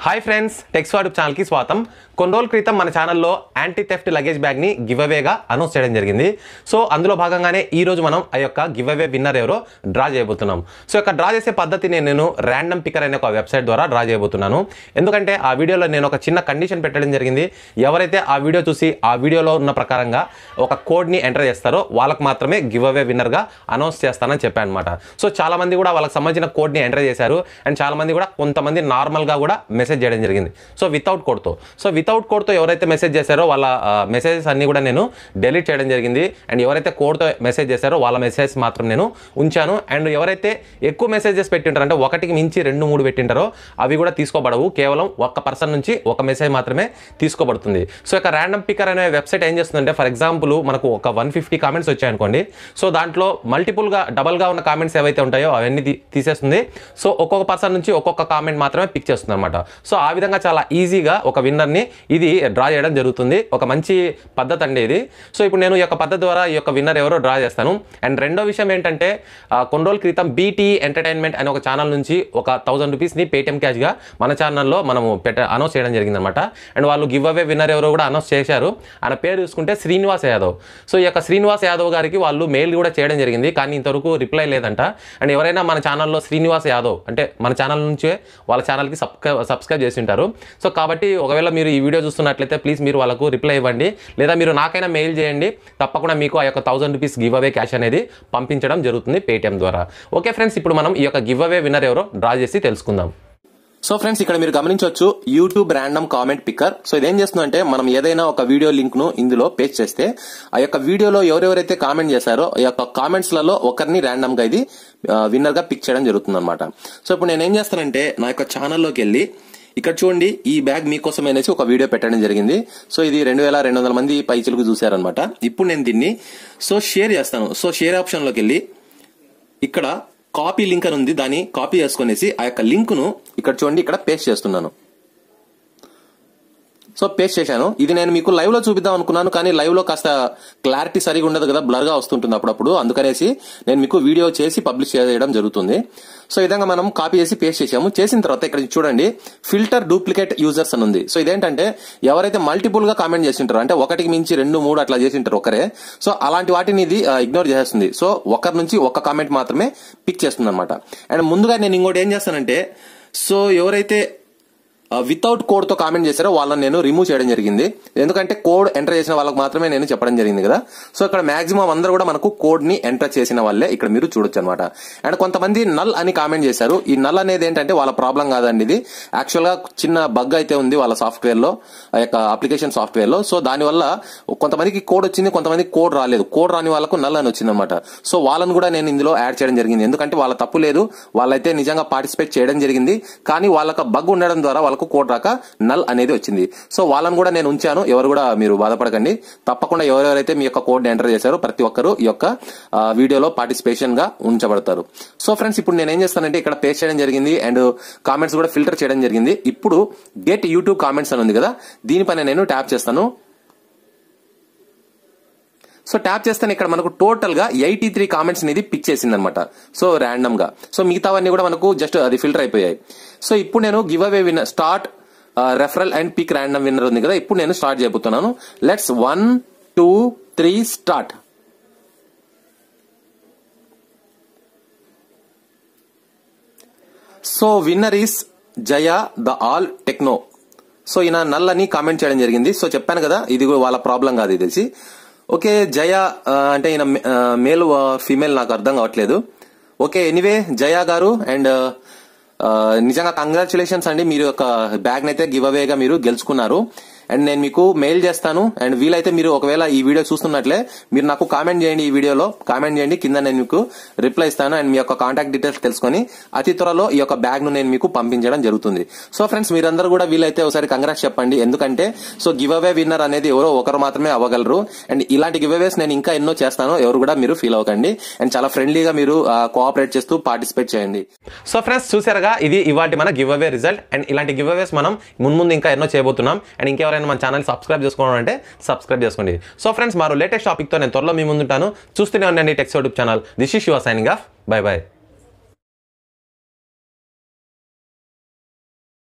Hi friends टेक्सवार्ड channel की स्वागतम కొన్ని రోజుల క్రితం మన ఛానల్లో యాంటీ థెఫ్ట్ లగేజ్ బ్యాగ్ ని గివ్ అవేగా అనౌన్స్ చేయడం జరిగింది. సో అందులో భాగంగానే ఈ రోజు మనం ఆ యొక్క గివ్ అవే విన్నర్ ఎవరో డ్రా చేయబోతున్నాం. సో యొక్క డ్రా చేసే పద్ధతిని నేను రాండమ్ పికర్ అనే ఒక వెబ్సైట్ ద్వారా డ్రా చేయబోతున్నాను. ఎందుకంటే ఆ వీడియోలో నేను ఒక చిన్న కండిషన్ పెట్టడం జరిగింది. ఎవరైతే ఆ వీడియో చూసి ఆ వీడియోలో ఉన్న ప్రకారంగా ఒక కోడ్ ని ఎంటర్ చేస్తారో వాళ్ళకి మాత్రమే గివ్ అవే విన్నర్ గా అనౌన్స్ చేస్తానని చెప్పాను అన్నమాట. సో చాలా మంది కూడా వాళ్ళకి సంబంధించిన కోడ్ ని ఎంటర్ చేశారు అండ్ చాలా మంది కూడా కొంతమంది నార్మల్ గా కూడా మెసేజ్ చేయడం జరిగింది. సో వితౌట్ కోడ్ తో వితౌట్ కోడ్ తో ఎవరైతే మెసేజ్ చేశారో వాళ్ళ మెసేజెస్ అన్ని కూడా నేను డిలీట్ చేయడం జరిగింది. అండ్ ఎవరైతే కోడ్ తో మెసేజ్ చేశారో వాళ్ళ మెసేజ్ మాత్రం నేను ఉంచాను. అండ్ ఎవరైతే ఎక్కువ మెసేజెస్ పెట్టింటారో అంటే ఒకటికి మించి 2-3 పెట్టింటారో అవి కూడా తీసుకోబడవు. కేవలం ఒక పర్సన్ నుంచి ఒక మెసేజ్ మాత్రమే తీసుకోబడుతుంది. సో ఇక రాండమ్ పికర్ అనే వెబ్సైట్ ఏం చేస్తుందంటే ఫర్ ఎగ్జాంపుల్ మనకు ఒక 150 కామెంట్స్ వచ్చాయనుకోండి. సో దాంట్లో మల్టిపుల్ గా డబల్ గా ఉన్న కామెంట్స్ ఏవైతే ఉంటాయో అవన్నీ తీసేస్తుంది. సో ఒక్కొక్క పర్సన్ నుంచి ఒక్కొక్క కామెంట్ మాత్రమే పిక్ చేస్తుంది అనమాట. సో ఆ విధంగా చాలా ఈజీగా ఒక విన్నర్ ని ఇది డ్రా చేయడం జరుగుతుంది. ఒక మంచి పద్ధతి అండి ఇది. సో ఇప్పుడు నేను ఈ యొక్క పద్ధతి ద్వారా ఈ యొక్క విన్నర్ ఎవరో డ్రా చేస్తాను. అండ్ రెండో విషయం ఏంటంటే కొన్ని రోజుల క్రితం బీటీ ఎంటర్టైన్మెంట్ అనే ఒక ఛానల్ నుంచి ఒక 1000 రూపీస్ని పేటిఎం క్యాష్ గా మన ఛానల్లో మనము అనౌన్స్ చేయడం జరిగింది అనమాట. అండ్ వాళ్ళు గివ్ అవే విన్నర్ ఎవరో కూడా అనౌన్స్ చేశారు. ఆయన పేరు చూసుకుంటే శ్రీనివాస్ యాదవ్. సో ఈ యొక్క శ్రీనివాస్ యాదవ్ గారికి వాళ్ళు మెయిల్ కూడా చేయడం జరిగింది, కానీ ఇంతవరకు రిప్లై లేదంట. అండ్ ఎవరైనా మన ఛానల్లో శ్రీనివాస్ యాదవ్ అంటే మన ఛానల్ నుంచే వాళ్ళ ఛానల్కి సబ్స్క్రైబ్ చేసి ఉంటారు. సో కాబట్టి ఒకవేళ మీరు ఈ వీడియో చూస్తున్నట్లయితే ప్లీజ్ మీరు వాళ్ళకు రిప్లై ఇవ్వండి, లేదా మీరు నాకైనా మెయిల్ చేయండి. తప్పకుండా మీకు ఆ యొక్క 1000 రూపీస్ గివ్ అవే క్యాష్ అనేది పంపించడం జరుగుతుంది పేటిఎం ద్వారా. ఓకే ఫ్రెండ్స్, ఇప్పుడు మనం ఈ యొక్క గివ్ అవే విన్నర్ ఎవరో డ్రా చేసి తెలుసుకుందాం. సో ఫ్రెండ్స్, ఇక్కడ మీరు గమనించవచ్చు YouTube random comment picker. So ఇదేం చేస్తుందంటే మనం ఏదైనా ఒక వీడియో లింక్ ను ఇందులో పేస్ట్ చేస్తే ఆ యొక్క వీడియోలో ఎవరెవరైతే కామెంట్ చేశారో ఆ యొక్క కామెంట్స్ లలో ఒకరిని ర్యాండమ్ గా ఇది విన్నర్ గా పిక్ చేయడం జరుగుతుంది అనమాట. సో ఇప్పుడు నేను ఏం చేస్తానంటే నా యొక్క ఛానల్లోకి వెళ్ళి ఇక్కడ చూడండి, ఈ బ్యాగ్ మీకోసం అనేసి ఒక వీడియో పెట్టడం జరిగింది. సో ఇది 2200 మంది పైచిలకు చూశారనమాట. ఇప్పుడు నేను దీన్ని షేర్ చేస్తాను. సో షేర్ ఆప్షన్ లోకి వెళ్ళి ఇక్కడ కాపీ లింక్ అని ఉంది, దాన్ని కాపీ చేసుకునేసి ఆ యొక్క లింక్ ను ఇక్కడ చూడండి ఇక్కడ పేస్ట్ చేస్తున్నాను. సో పేస్ట్ చేశాను. ఇది నేను మీకు లైవ్ లో చూపిద్దాం అనుకున్నాను, కానీ లైవ్ లో కాస్త క్లారిటీ సరిగా ఉండదు కదా, బ్లర్ గా వస్తుంటుంది అప్పుడప్పుడు. అందుకనేసి నేను మీకు వీడియో చేసి పబ్లిష్ చేయడం జరుగుతుంది. సో ఈ విధంగా మనం కాపీ చేసి పేస్ట్ చేసాము. చేసిన తర్వాత ఇక్కడ చూడండి ఫిల్టర్ డూప్లికేట్ యూజర్స్ అని ఉంది. సో ఇదేంటంటే ఎవరైతే మల్టిపుల్ గా కామెంట్ చేసింటారో అంటే ఒకటికి మించి 2-3 అట్లా చేసింటారు ఒకరే, సో అలాంటి వాటిని ఇది ఇగ్నోర్ చేసేస్తుంది. సో ఒకరి నుంచి ఒక కామెంట్ మాత్రమే పిక్ చేస్తుంది అనమాట. అండ్ ముందుగా నేను ఇంకోటి ఏం చేస్తానంటే సో ఎవరైతే వితౌట్ కోడ్ తో కామెంట్ చేశారో వాళ్ళని నేను రిమూవ్ చేయడం జరిగింది. ఎందుకంటే కోడ్ ఎంటర్ చేసిన వాళ్ళకి మాత్రమే నేను చెప్పడం జరిగింది కదా. సో ఇక్కడ మాక్సిమం అందరూ కూడా మనకు కోడ్ ని ఎంటర్ చేసిన వాళ్ళే ఇక్కడ మీరు చూడొచ్చు అనమాట. అండ్ కొంతమంది నల్ అని కామెంట్ చేశారు. ఈ నల్ అనేది ఏంటంటే వాళ్ళ ప్రాబ్లం కాదండి, ఇది యాక్చువల్ గా చిన్న బగ్ అయితే ఉంది వాళ్ళ సాఫ్ట్వేర్ లో, ఆ యొక్క అప్లికేషన్ సాఫ్ట్వేర్ లో. సో దానివల్ల కొంతమందికి కోడ్ వచ్చింది, కొంతమందికి కోడ్ రాలేదు. కోడ్ రాని వాళ్ళకు నల్ అని వచ్చింది అనమాట. సో వాళ్ళని కూడా నేను ఇందులో యాడ్ చేయడం జరిగింది. ఎందుకంటే వాళ్ళ తప్పు లేదు, వాళ్ళైతే నిజంగా పార్టిసిపేట్ చేయడం జరిగింది, కానీ వాళ్ళకి బగ్ ఉండడం ద్వారా వాళ్ళకు కోడ్ రాక నల్ అనేది వచ్చింది. సో వాళ్ళని కూడా నేను ఉంచాను. ఎవరు కూడా మీరు బాధపడకండి. తప్పకుండా ఎవరెవరైతే మీ యొక్క కోడ్ ఎంటర్ చేశారో ప్రతి ఒక్కరు ఈ యొక్క వీడియోలో పార్టిసిపేషన్ గా ఉంచబడతారు. సో ఫ్రెండ్స్, ఇప్పుడు నేను ఏం చేస్తానంటే ఇక్కడ పేస్ట్ చేయడం జరిగింది అండ్ కామెంట్స్ కూడా ఫిల్టర్ చేయడం జరిగింది. ఇప్పుడు గెట్ యూట్యూబ్ కామెంట్స్ అని ఉంది కదా, దీనిపైన నేను ట్యాప్ చేస్తాను. సో ట్యాప్ చేస్తే ఇక్కడ మనకు టోటల్ గా 83 కామెంట్స్ అనేది పిక్ చేసింది అనమాట. సో ర్యాండమ్ గా. సో మిగతావన్నీ కూడా మనకు జస్ట్ అది ఫిల్టర్ అయిపోయాయి. సో ఇప్పుడు నేను giveaway winner start referral and pick random winner ఉంది కదా, ఇప్పుడు నేను స్టార్ట్ చేయబోతున్నాను. Let's 1 2 3 start. So winner is Jaya the all techno. So ఈయన నల్ అని కామెంట్ చేయడం జరిగింది. సో చెప్పాను కదా ఇది వాళ్ళ ప్రాబ్లం కాదు ఇది తెలిసి. ఓకే, జయ అంటే ఈయన మేల్ ఫీమేల్ నాకు అర్థం కావట్లేదు. ఓకే, ఎనీవే జయ గారు అండ్ నిజంగా కంగ్రాచులేషన్స్ అండి, మీరు ఒక బ్యాగ్ నైతే గివ్ అవేగా మీరు గెలుచుకున్నారు. అండ్ నేను మీకు మెయిల్ చేస్తాను. అండ్ వీలైతే మీరు ఒకవేళ ఈ వీడియో చూస్తున్నట్లే మీరు నాకు కామెంట్ చేయండి, ఈ వీడియోలో కామెంట్ చేయండి, కింద నేను మీకు రిప్లై ఇస్తాను. అండ్ మీ యొక్క కాంటాక్ట్ డీటెయిల్స్ తెలుసుకొని అతి త్వరలో ఈ యొక్క బ్యాగ్ ను నేను మీకు పంపించడం జరుగుతుంది. సో ఫ్రెండ్స్, మీరందరూ కూడా వీలైతే ఒకసారి కంగ్రాట్స్ చెప్పండి. ఎందుకంటే సో గివ్ అవే విన్నర్ అనేది ఎవరో ఒకరు మాత్రమే అవ్వగలరు. అండ్ ఇలాంటి గివ్ అవేస్ నేను ఇంకా ఎన్నో చేస్తాను, ఎవరు కూడా మీరు ఫీల్ అవ్వకండి. అండ్ చాలా ఫ్రెండ్లీగా మీరు కోఆపరేట్ చేస్తూ పార్టిసిపేట్ చేయండి. సో ఫ్రెండ్స్, చూసారుగా ఇది ఇవాటి మన గివ్ అవే రిజల్ట్. అండ్ ఇలాంటి గివ్ అవేస్ మనం ముందు ఇంకా ఎన్నో చేయబోతున్నాం. అండ్ ఇంకెవరైనా మన ఛానల్ సబ్స్క్రైబ్ చేసుకోవాలంటే సబ్స్క్రైబ్ చేసుకోండి. సో ఫ్రెండ్స్, మరో లేటెస్ట్ టాపిక్ తో నేను త్వరలో మీ ముందుంటాను. చూస్తూనే ఉండండి tax YouTube channel. This is your signing off. By by.